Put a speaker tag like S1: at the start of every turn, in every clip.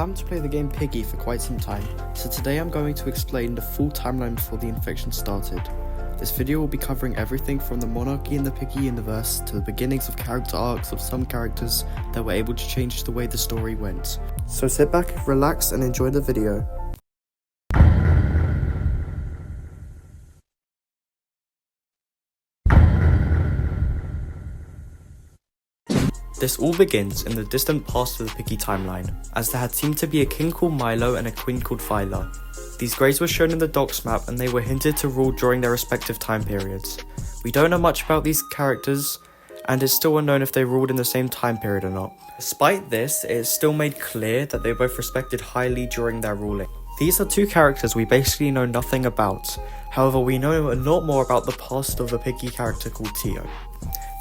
S1: planned to play the game Piggy for quite some time, so today I'm going to explain the full timeline before the infection started. This video will be covering everything from the monarchy in the Piggy universe to the beginnings of character arcs of some characters that were able to change the way the story went. So sit back, relax and enjoy the video. This all begins in the distant past of the Piggy timeline, as there had seemed to be a king called Milo and a queen called Phyla. These greys were shown in the docs map and they were hinted to rule during their respective time periods. We don't know much about these characters, and it's still unknown if they ruled in the same time period or not. Despite this, it is still made clear that they were both respected highly during their ruling. These are two characters we basically know nothing about, however we know a lot more about the past of a Piggy character called Tio.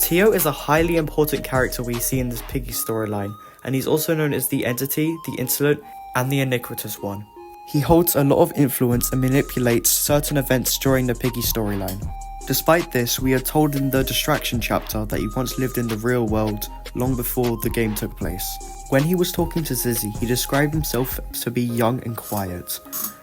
S1: Tio is a highly important character we see in this Piggy storyline, and he's also known as the Entity, the Insolent, and the Iniquitous One. He holds a lot of influence and manipulates certain events during the Piggy storyline. Despite this, we are told in the Distraction chapter that he once lived in the real world long before the game took place. When he was talking to Zizzy, he described himself to be young and quiet.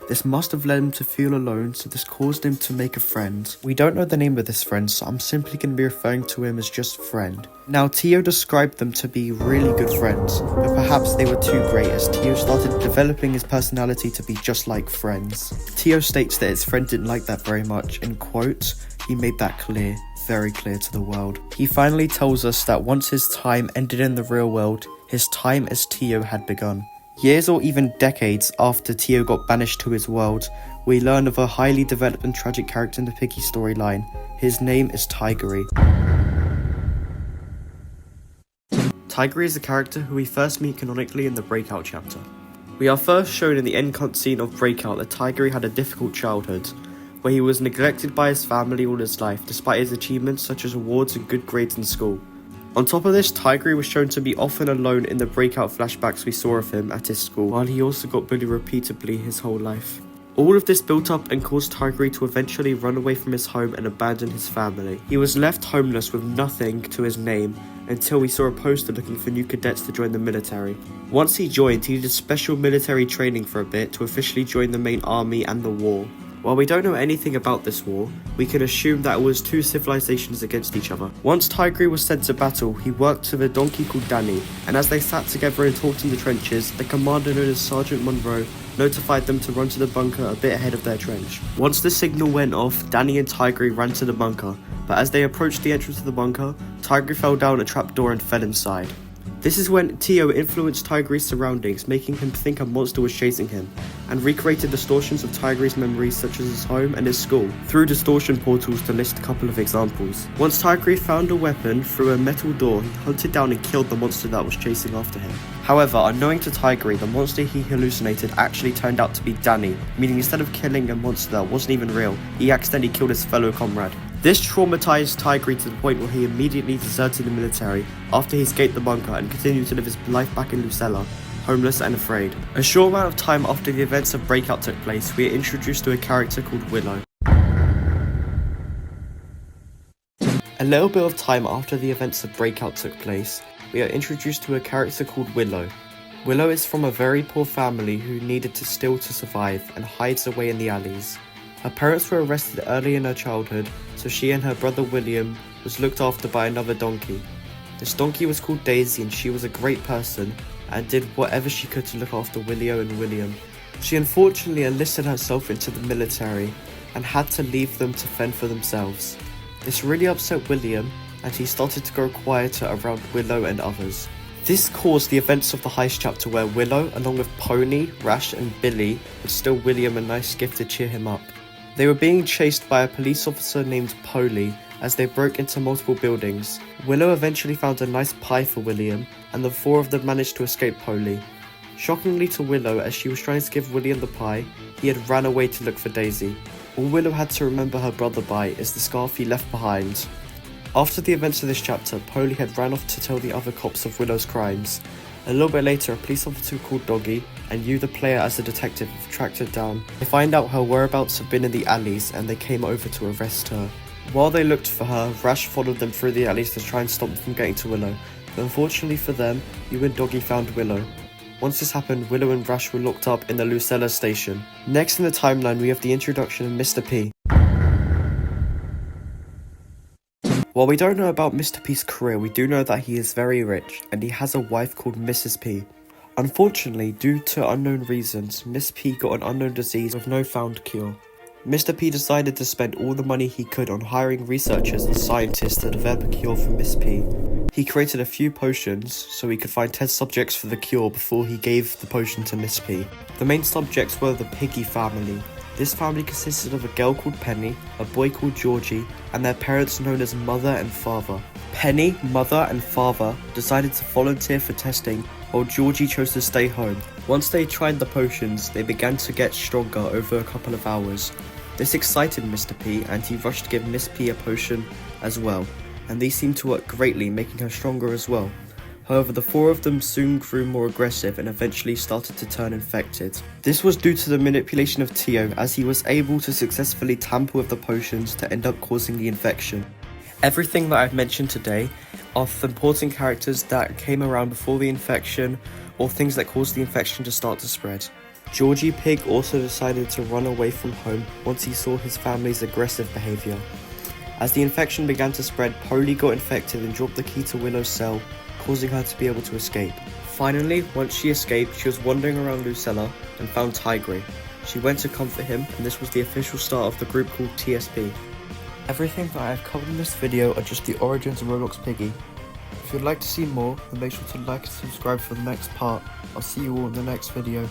S1: This must have led him to feel alone, so this caused him to make a friend. We don't know the name of this friend, so I'm simply going to be referring to him as just friend. Now, Tio described them to be really good friends, but perhaps they were too great as Tio started developing his personality to be just like friends. Tio states that his friend didn't like that very much, and quote, he made that clear, very clear to the world. He finally tells us that once his time ended in the real world, his time as Tio had begun. Years or even decades after Tio got banished to his world, we learn of a highly developed and tragic character in the Piggy storyline. His name is Tigray. Tigray is a character who we first meet canonically in the Breakout chapter. We are first shown in the end cutscene of Breakout that Tigray had a difficult childhood, where he was neglected by his family all his life despite his achievements such as awards and good grades in school. On top of this, Tigray was shown to be often alone in the Breakout flashbacks we saw of him at his school, while he also got bullied repeatedly his whole life. All of this built up and caused Tigray to eventually run away from his home and abandon his family. He was left homeless with nothing to his name until he saw a poster looking for new cadets to join the military. Once he joined, he did special military training for a bit to officially join the main army and the war. While we don't know anything about this war, we can assume that it was two civilizations against each other. Once Tigray was sent to battle, he worked with a donkey called Danny, and as they sat together and talked in the trenches, the commander known as Sergeant Monroe notified them to run to the bunker a bit ahead of their trench. Once the signal went off, Danny and Tigray ran to the bunker, but as they approached the entrance of the bunker, Tigray fell down a trapdoor and fell inside. This is when Tio influenced Tigray's surroundings, making him think a monster was chasing him, and recreated distortions of Tigray's memories such as his home and his school, through distortion portals to list a couple of examples. Once Tigray found a weapon through a metal door, he hunted down and killed the monster that was chasing after him. However, unknowing to Tigray, the monster he hallucinated actually turned out to be Danny, meaning instead of killing a monster that wasn't even real, he accidentally killed his fellow comrade. This traumatized Tigray to the point where he immediately deserted the military after he escaped the bunker and continued to live his life back in Lucella, homeless and afraid. A short amount of time after the events of Breakout took place, we are introduced to a character called Willow. A little bit of time after the events of Breakout took place, we are introduced to a character called Willow. Willow is from a very poor family who needed to steal to survive and hides away in the alleys. Her parents were arrested early in her childhood, so she and her brother William was looked after by another donkey. This donkey was called Daisy and she was a great person and did whatever she could to look after Willio and William. She unfortunately enlisted herself into the military and had to leave them to fend for themselves. This really upset William and he started to grow quieter around Willow and others. This caused the events of the heist chapter where Willow, along with Pony, Rash and Billy, would steal William a nice gift to cheer him up. They were being chased by a police officer named Polly as they broke into multiple buildings. Willow eventually found a nice pie for William, and the four of them managed to escape Polly. Shockingly to Willow, as she was trying to give William the pie, he had ran away to look for Daisy. All Willow had to remember her brother by is the scarf he left behind. After the events of this chapter, Polly had ran off to tell the other cops of Willow's crimes. A little bit later, a police officer called Doggy, and you the player as a detective have tracked her down. They find out her whereabouts have been in the alleys and they came over to arrest her. While they looked for her, Rash followed them through the alleys to try and stop them from getting to Willow, but unfortunately for them, you and Doggy found Willow. Once this happened, Willow and Rash were locked up in the Lucella station. Next in the timeline, we have the introduction of Mr. P. While we don't know about Mr. P's career, we do know that he is very rich, and he has a wife called Mrs. P. Unfortunately, due to unknown reasons, Miss P got an unknown disease with no found cure. Mr. P decided to spend all the money he could on hiring researchers and scientists to develop a cure for Miss P. He created a few potions so he could find test subjects for the cure before he gave the potion to Miss P. The main subjects were the Piggy family. This family consisted of a girl called Penny, a boy called Georgie, and their parents known as Mother and Father. Penny, Mother, and Father decided to volunteer for testing, while Georgie chose to stay home. Once they tried the potions, they began to get stronger over a couple of hours. This excited Mr. P, and he rushed to give Miss P a potion as well, and these seemed to work greatly, making her stronger as well. However, the four of them soon grew more aggressive and eventually started to turn infected. This was due to the manipulation of Tio, as he was able to successfully tamper with the potions to end up causing the infection. Everything that I've mentioned today are important characters that came around before the infection, or things that caused the infection to start to spread. Georgie Pig also decided to run away from home once he saw his family's aggressive behaviour. As the infection began to spread, Polly got infected and dropped the key to Willow's cell, causing her to be able to escape. Finally, once she escaped, she was wandering around Lucella and found Tigray. She went to comfort him, and this was the official start of the group called TSP. Everything that I have covered in this video are just the origins of Roblox Piggy. If you'd like to see more, then make sure to like and subscribe for the next part. I'll see you all in the next video.